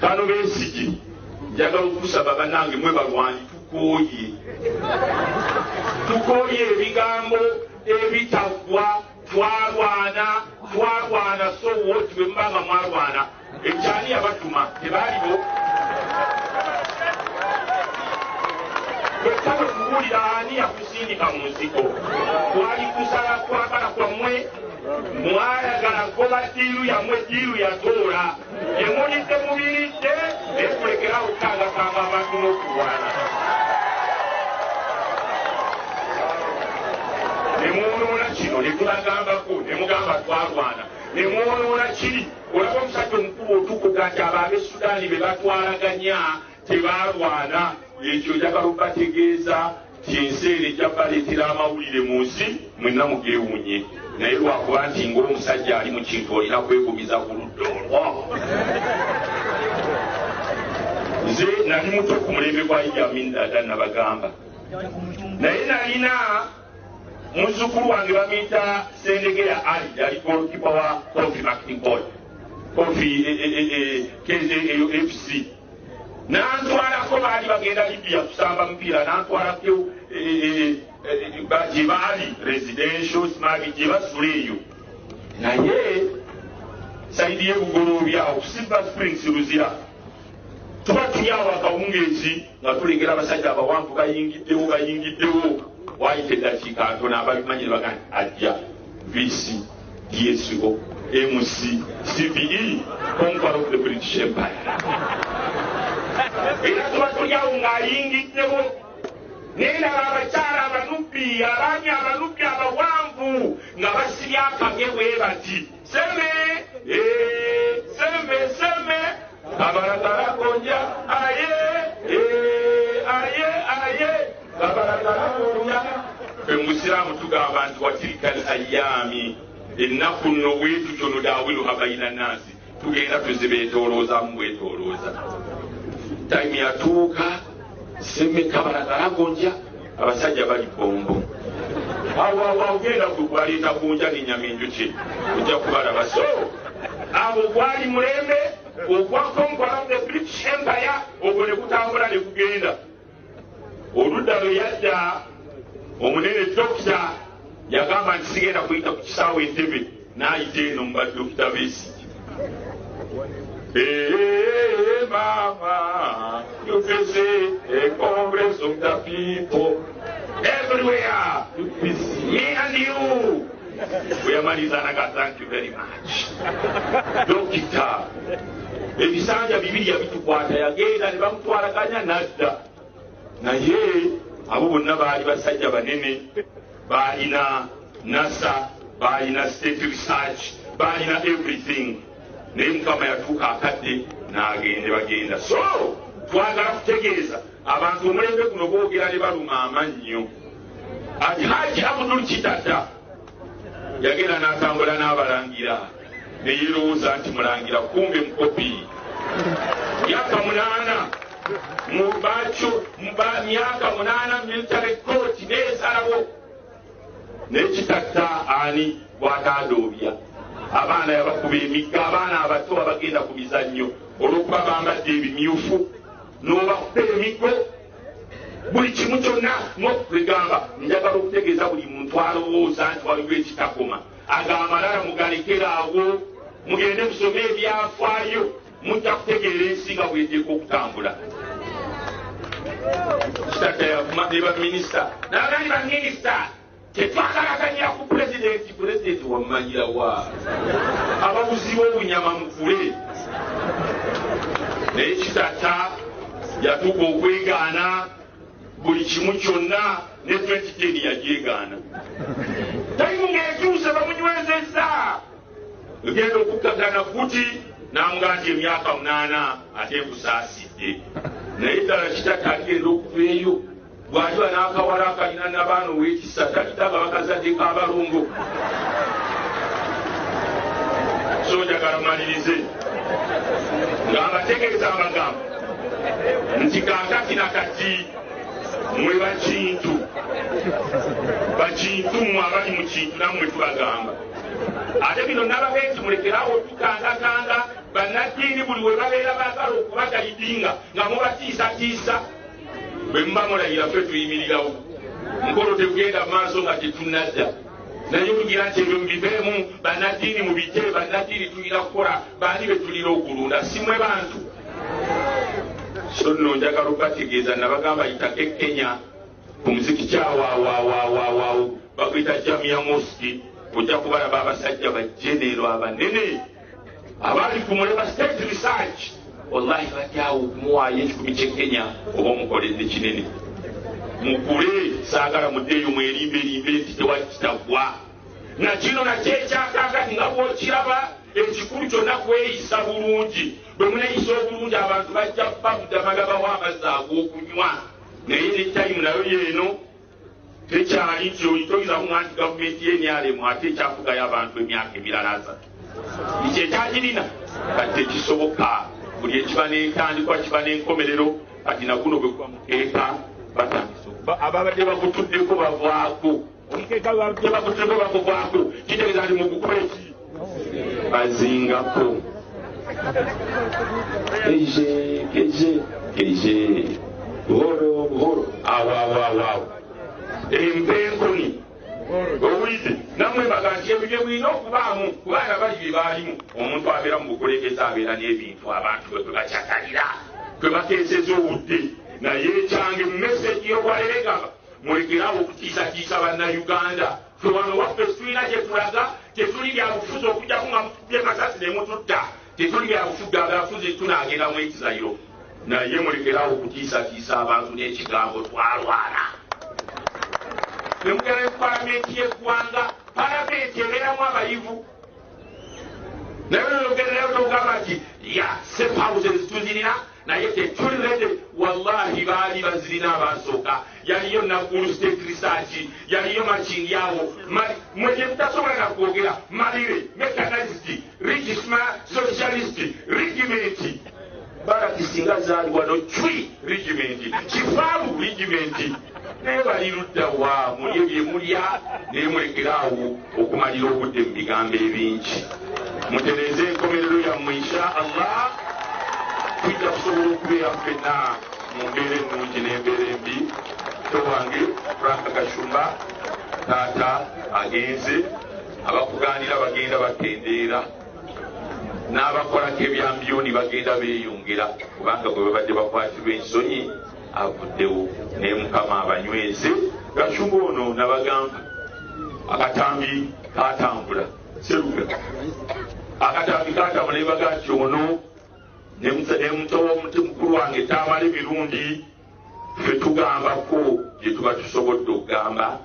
kano Besigye njagala okusaba bannange mwe balwanyi tukooye ebigambo ebitagwa twalwana so woti bwe mbanga mwalwana ekyani yabatuma tebaaliwo bwekale kuwulira ani yakusindika mu nsiko twali kusala kwagala kwammwe mwayagala goba diiru yammwe diiru yatoola emulidde mubiridde nekulekerawo kutangakanga abantu n'okulwana nemwonoona kino netulagambako nemugamba twalwana nemwonoona kiri olaba omusajja omukulu otukuga nti abaabe Sudaani be batwalaganya tebalwana ekyo njagala okubategeeza ti ensi eno ejja baleetera amawulire mu nsi mwenna mugeewunye naye lwakuba nti ng'omusajja ali mu kintu olina kwegumiza ku ludda olwo nze nali muto ku mulembe gwa Idi Amin Dada nabagamba naye nalina muzzukulu wange bamuyita Sendegeya Ali yali golikipa wa Kofi Mackinboy Kofi FC nantwalako baali bagenda Libya kusamba mupiira nantwalako gye baali residential smart gye basula eyo naye saidi y'ebugolobya okusiba Springs Luzira tuba tuli awo akawungeezi nga tulengera abasajja abawanvu bayingiddewo wayita eddakiika ntono ababimanyire bagani ajja VC DSO MC CPE conqueror of the British Empire era tuba tuli awo ng'ayingiddewo nendaba abakyala abanubbi abaami abanubbi abawanvu nga basibye akage bwe bati seme kabalagalagonja aye kabalagalagonja fe musiraamu tugamba nti watilika al ayyaami ennaku nno bwetu kyono daawiluha bayina nnaasi tugenda tuzibeetooloozamu bwetoolooza time yatuuka seme kabalagalagonja abasajja bali bombo awo ogenda kubaleeta kunja nenyama enjuki ojja kubalaba so abo gwali mulembe ogwa conqueror of the British Empire ogwo ne kutambula ne kugenda oludda lwe yadda omunene dokita yagamba nti sigenda kuyita ku kisaawe Entebbe n'ayita eno mu badokita Besigye mama you visit a congress of the people everywhere me and you weyamalizanaga thank you very much dokita ebisanja bibiri yabitukwata yagenda ne bamutwalaganya nadda naye abo bonna baali basajja banene baalina NASA baalina state research baalina everything naye Mukama yatuuka akadde n'agende bagenda so twagala kutegeeza abantu omulembe guno boogera ne baluma amannyo ati Haji Abdul Kitata yagenda n'atambula n'abalangira ne yeerowooza nti mulangira kumbe mukopi myaka 8 myaka 8 military court neesalawo n'ekitatta ani bw'atadoobya abaana yabakuba emigga abaana abato abagenda ku bizannyo olw'okuba bambadde ebimyufu n'obakuba emiggo buli kimu kyonna n'okugamba njagala okutegeeza buli muntu alowooza nti waliwo ekitakoma agamalala mugalekera awo mugende musome ebyafaayo mujja kutegeera ensi nga bweteeka okutambula kitata yavuma ne baminisita n'abandi baminisita tetwakalaganya ku pulezidenti wamumanyira wa ababuzi b'obunyama mukule naye kitata yatuuka okwegaana buli kimu kyonna ne 2010 yajeegaana tayimu ng'ekyuse bamunywezezza egenda okukkagana kuti n'amugaa nti emyaka 8 ate nkusaasidde naye ddala kitata agenda okuveeyo bw'aliba n'akawala akalina n'abaana ow'ekisa takitaga bakazadde k'abalongo so njagala malirize nga mbategeeza amagambo nti kaakati nakati mwe bakintu mmwe abali mu kintu nammwe tubagamba ate bino nabagenzi mulekerawo tukangakanga bannaddiini bannaddiini buli we babeera baagala okubagayidinga nga mubatiisatiisa bwe muba mulayira ffe tuyimirirawo mukolo tegenda mu maaso nga tetunnadda naye tugira nti ebyo mubibeemu bannaddiini mubite bannaddiini tulira kukola baani be tulira okulunda simwe bantu so nno njagala okubategeeza nabagamba yitako e Kenya ku muziki kyawawawawawaawo baguyita Jamia Mosque ojja kubalaba abasajja bajenero abanene abali ku Muleba State Research wallahi bajjawo okumuwaayo ekikumi ky'e Kenya oba omukoledde kinene mukule saagala muddeeyo mwerimberimbe nti tewakitagwa na kino nakyekyakakati nga bwokiraba ekikulu kyonna kweyisa bulungi bwe muneyisa obulungi abantu bajja babudamagabawo amazzi ag'okunywa naye ne tayimu nayo yeeno tekyali nti oyitoyiza kuŋa nti gavumenti y'enyalemu ate ekyafugayo abantu emyaka emirala asatu ekyo ekyagirina kati tekisoboka buli ekiba n'entandikwa kiba n'enkomerero kati naguno bwe gwa mukeeka batandisa ababadde bagutuddeko bavaako omukeeka babadde bagutuddeko bakuvaako kitegeeza nti mugukola eki bazingako keje buhoro awo empenkoni owulidde namwe baga nti ebyo bwina okubaamu kubaana bali bye baalimu omuntu abeera mu bukulembeze abeera n'ebintu abantu bwe bakyakalira kwe bateeseza obudde naye ekyange mu meseji y'obwaleregaba mulekerawo okutiisatiisa bannayuganda fe wano waffe tulina gye tulaga tetuli byabufuzi okujjaku nga mutudde masasi ne mututta tetuli byabufuzi abafuzi tunaagenda mu ekizayiro naye mulekerawo okutiisatiisa abantu n'ekigambo twalwana nemugenda ne palamenti y'eggwanga palamenti ebeeramu abayivu naye nogererayo togamba nti ya sepawuses tuzirina naye tetulirede wallahi baali bazirina abasooka yaliyo Nakuru State Research yaliyo Makindyawo mwenye mutasobola na kwogera malire mechanist regisma socialist regiment baraki singa zaali wano cwi regiment kifaalu regiment naye balirudda wa mulye bye mulya naye mulekerawo okumalira obudde mu bigambo ebingi mutereeze enkomerero yammwe insha Allah tujja kusobola okubeera ffenna mu mbeera ennungi n'embeera embi towange Frank Kashumba taata agenze abakugaanira bagenda bakendeera n'abakolako ebyambiyoni bagenda beeyongera kubanga bwe babadde bakwatirwa ensonyi avuddewo naye Mukama abanyweze Kashumba ono nabagamba akatambi katambula seruga akatambi katambula ne baga nti ono nemutowa omuti mukulu wange tamala emirundi ffe tugambako gye tuba tusobodde okugamba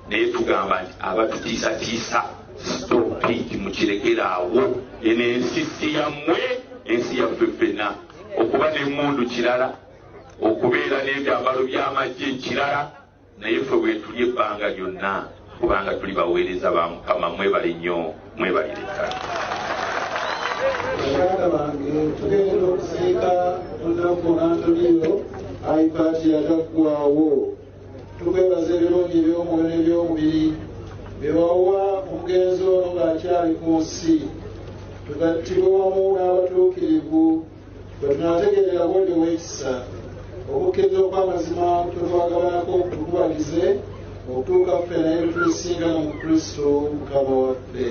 naye tugamba nti abatutiisatiisa stopit mukirekeraawo eno ensi si yammwe ensi yaffe ffenna okuba n'emmundu kirala okubeera n'ebyambalo by'amagye kirala naye ffe bwe tuli ebbanga lyonna kubanga tuli baweereza ba Mukama mwebale nnyo mwebalire ddala Abana bange tugenda okusiika olunaku Antoniyo ayipaati yagaggwawo tukwebaza ebirungi eby'omwoyo n'eby'omubiri byewawa omugenzi ono ng'akyali ku nsi tugattibwe wamu n'abatuukirivu bwe tunaategerera bwoli ow'ekisa okukkiriza okw'amazima twetwagabanako tukubagize okutuuka ffe naye tulisinga mu Kristo Mukama waffe.